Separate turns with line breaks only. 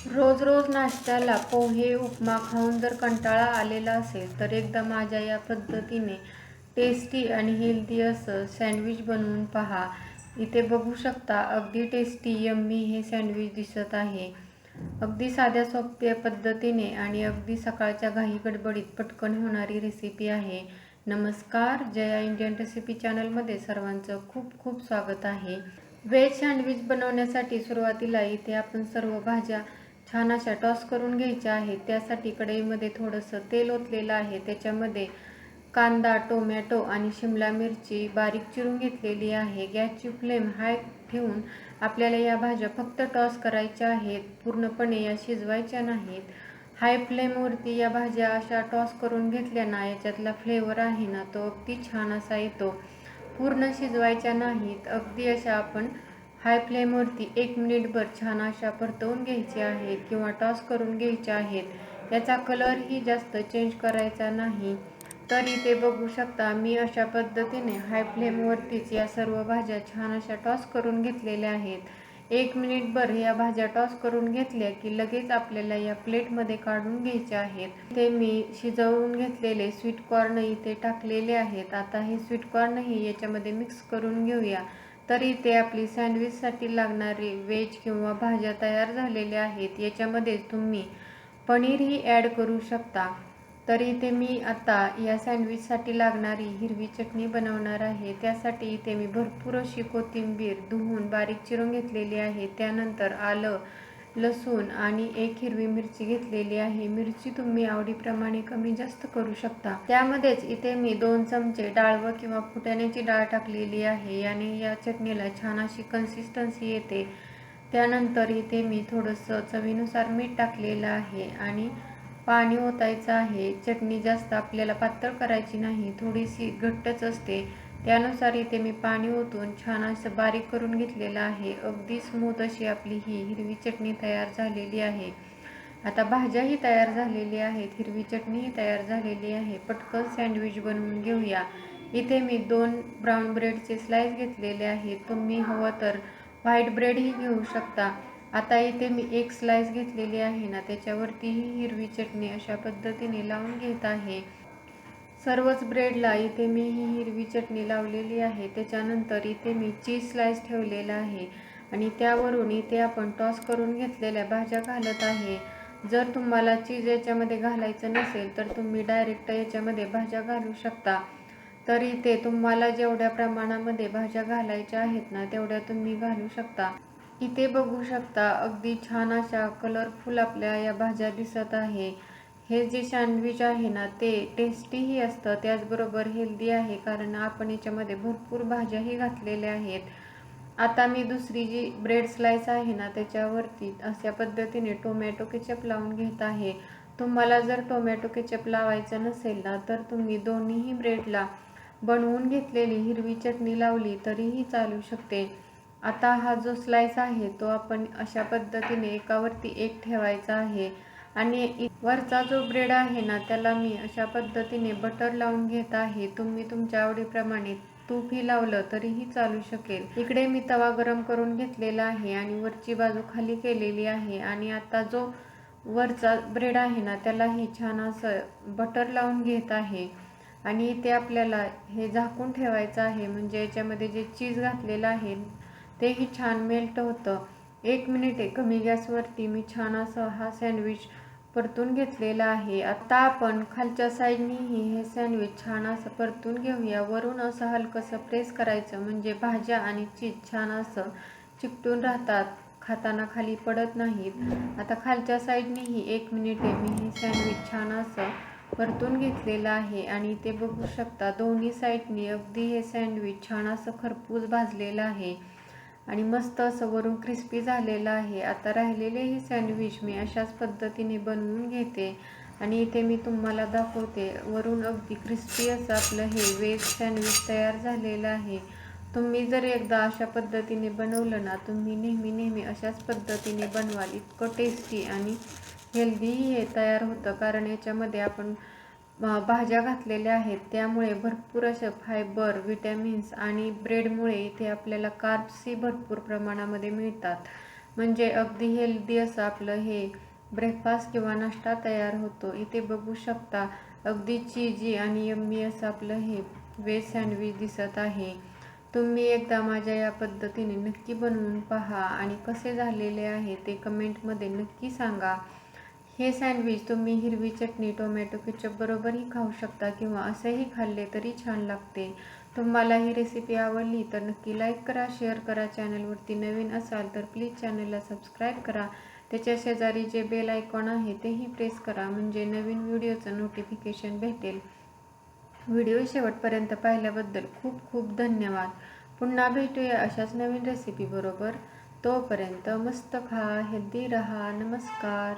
रोज रोज नाश्त्याला पोहे उपमा खाऊन जर कंटाळा आलेला असेल तर एकदा माझ्या या पद्धतीने टेस्टी आणि हेल्दी असं सँडविच बनवून पहा। इथे बघू शकता अगदी टेस्टी यम्मी हे सँडविच दिसत आहे। अगदी साध्या सोप्या पद्धतीने आणि अगदी सकाळच्या घाई गडबडीत पटकन होणारी रेसिपी आहे। नमस्कार, जया इंडियन रेसिपी चॅनलमध्ये सर्वांचं खूप खूप स्वागत आहे। व्हेज सँडविच बनवण्यासाठी सुरुवातीला इथे आपण सर्व भाज्या छान अशा टॉस करून घ्यायच्या आहेत। त्यासाठी कढईमध्ये थोडंसं तेल ओतलेलं आहे। त्याच्यामध्ये कांदा, टोमॅटो आणि शिमला मिरची बारीक चिरून घेतलेली आहे। गॅसची फ्लेम हाय ठेवून आपल्याला या भाज्या फक्त टॉस करायच्या आहेत, पूर्णपणे या शिजवायच्या नाहीत। हाय फ्लेमवरती या भाज्या अशा टॉस करून घेतल्या ना, याच्यातला फ्लेवर आहे ना तो अगदी छान असा येतो। पूर्ण शिजवायच्या नाहीत, अगदी अशा आपण हाय फ्लेमवरती 1 मिनिटभर छान अशा परतवून घ्यायच्या आहेत किंवा टॉस करून घ्यायच्या आहेत। याचा कलरही जास्त चेंज करायचा नाही। तर इथे बघू शकता मी अशा पद्धतीने हाय फ्लेमवरतीच या सर्व भाज्या छान अशा टॉस करून घेतलेल्या आहेत। 1 मिनिटभर या भाज्या टॉस करून घेतल्या की लगेच आपल्याला या प्लेटमध्ये काढून घ्यायच्या आहेत। इथे मी शिजवून घेतलेले स्वीट कॉर्न इथे टाकलेले आहेत। आता हे स्वीट कॉर्नही याच्यामध्ये मिक्स करून घेऊया। तर इथे आपली सँडविचसाठी लागणारी व्हेज किंवा भाज्या तयार झालेल्या आहेत। याच्यामध्ये तुम्ही पनीरही ॲड करू शकता। तर इथे मी आता या सँडविचसाठी लागणारी हिरवी चटणी बनवणार आहे। त्यासाठी इथे मी भरपूर अशी कोथिंबीर धुवून बारीक चिरून घेतलेली आहे। त्यानंतर आलं, लसूण आणि 1 हिरवी मिरची घेतलेली आहे। मिरची तुम्ही आवडीप्रमाणे कमी जास्त करू शकता। त्यामध्येच इथे मी 2 चमचे डाळव किंवा फुटाण्याची डाळ टाकलेली आहे। याने या चटणीला छान अशी कन्सिस्टन्सी येते। त्यानंतर इथे मी थोडंसं चवीनुसार मीठ टाकलेलं आहे आणि पाणी ओतायचं आहे। चटणी जास्त आपल्याला पातळ करायची नाही, थोडीशी घट्टच असते। त्यानुसार इथे मी पाणी ओतून छान असं बारीक करून घेतलेलं आहे। अगदी स्मूथ अशी आपली ही हिरवी चटणी तयार झालेली आहे। आता भाज्याही तयार झालेली आहेत, हिरवी चटणीही तयार झालेली आहे। पटकन सँडविच बनवून घेऊया। इथे मी 2 ब्राऊन ब्रेडचे स्लाइस घेतलेले आहेत। तुम्ही हवं तर व्हाईट ब्रेडही घेऊ शकता। आता इथे मी 1 स्लाइस घेतलेली आहे ना, त्याच्यावरती ही हिरवी चटणी अशा पद्धतीने लावून घेत आहे। सर्वच ब्रेडला इथे मी ही हिरवी चटणी लावलेली आहे। त्याच्यानंतर इथे मी चीज स्लाइस ठेवलेला आहे आणि त्यावरून इथे आपण टॉस करून घेतलेल्या भाज्या घालत आहे। जर तुम्हाला चीज याच्यामध्ये घालायचं नसेल तर तुम्ही डायरेक्ट याच्यामध्ये भाज्या घालू शकता। तर इथे तुम्हाला जेवढ्या प्रमाणामध्ये भाज्या घालायच्या आहेत ना, तेवढ्या तुम्ही घालू शकता। इथे बघू शकता अगदी छान अशा कलरफुल आपल्या या भाज्या दिसत आहे। हे जे सँडविच आहे ना ते टेस्टीही असतं, त्याचबरोबर हेल्दी आहे, कारण आपण याच्यामध्ये भरपूर भाज्याही घातलेल्या आहेत। आता मी दुसरी जी ब्रेड स्लाइस आहे ना त्याच्यावरती अशा पद्धतीने टोमॅटो केचप लावून घेत आहे। तुम्हाला जर टोमॅटो केचप लावायचं नसेल ना तर तुम्ही दोन्हीही ब्रेडला बनवून घेतलेली हिरवी चटणी लावली तरीही चालू शकते। आता हा जो स्लाइस आहे तो आपण अशा पद्धतीने एकावरती एक ठेवायचा आहे आणि वरचा जो ब्रेड आहे ना त्याला मी अशा पद्धतीने बटर लावून घेत आहे। तुम्ही तुमच्या आवडीप्रमाणे तूपही लावलं तरीही चालू शकेल। इकडे मी तवा गरम करून घेतलेला आहे आणि वरची बाजू खाली केलेली आहे आणि आता जो वरचा ब्रेड आहे ना त्यालाही छान असं बटर लावून घेत आहे आणि इथे आपल्याला हे झाकून ठेवायचं आहे, म्हणजे याच्यामध्ये जे चीज घातलेलं आहे तेही छान मेल्ट होतं। 1 मिनिट कमी गॅसवरती मी छान असं हा सँडविच परतून घेतलेला आहे। आता आपण खालच्या साईडनीही हे सँडविच छान असं परतून घेऊया। वरून असं हलकंसं प्रेस करायचं, म्हणजे भाज्या आणि चीज छान असं चिकटून राहतात, खाताना खाली पडत नाहीत। आता खालच्या साईडनीही 1 मिनिट मी हे सँडविच छान असं परतून घेतलेलं आहे आणि ते बघू शकता दोन्ही साईडनी अगदी हे सँडविच छान असं खरपूस भाजलेलं आहे आणि मस्त असं वरून क्रिस्पी झालेलं आहे। आता राहिलेले हे सँडविच मी अशाच पद्धतीने बनवून घेते आणि इथे मी तुम्हाला दाखवते। वरून अगदी क्रिस्पी असं आपलं हे व्हेज सँडविच तयार झालेलं आहे। तुम्ही जर एकदा अशा पद्धतीने बनवलं ना, तुम्ही नेहमी अशाच पद्धतीने बनवाल। इतकं टेस्टी आणि हेल्दीही हे तयार होतं, कारण याच्यामध्ये आपण भाज्या घातलेल्या आहेत, त्यामुळे भरपूर असं फायबर, विटॅमिन्स आणि ब्रेडमुळे इथे आपल्याला कार्ब्सही भरपूर प्रमाणामध्ये मिळतात। म्हणजे अगदी हेल्दी असं आपलं हे ब्रेकफास्ट किंवा नाश्ता तयार होतो। इथे बघू शकता अगदी चीजी आणि यम्मी असं आपलं हे व्हेज सँडविच दिसत आहे। तुम्ही एकदा माझ्या या पद्धतीने नक्की बनवून पहा आणि कसे झालेले आहे ते कमेंटमध्ये नक्की सांगा। हे सँडविच तुम्ही हिरवी चटणी, टोमॅटो केचप बरोबरही खाऊ शकता किंवा असेही खाल्ले तरी छान लागते। तुम्हाला ही रेसिपी आवडली तर नक्की लाईक करा, शेअर करा। चॅनलवरती नवीन असाल तर प्लीज चॅनलला सबस्क्राईब करा। त्याच्या शेजारी जे बेल आयकॉन आहे तेही प्रेस करा, म्हणजे नवीन व्हिडिओचं नोटिफिकेशन भेटेल। व्हिडिओ शेवटपर्यंत पाहिल्याबद्दल खूप खूप धन्यवाद। पुन्हा भेटूया अशाच नवीन रेसिपी बरोबर। तोपर्यंत मस्त खा, हेल्दी रहा। नमस्कार।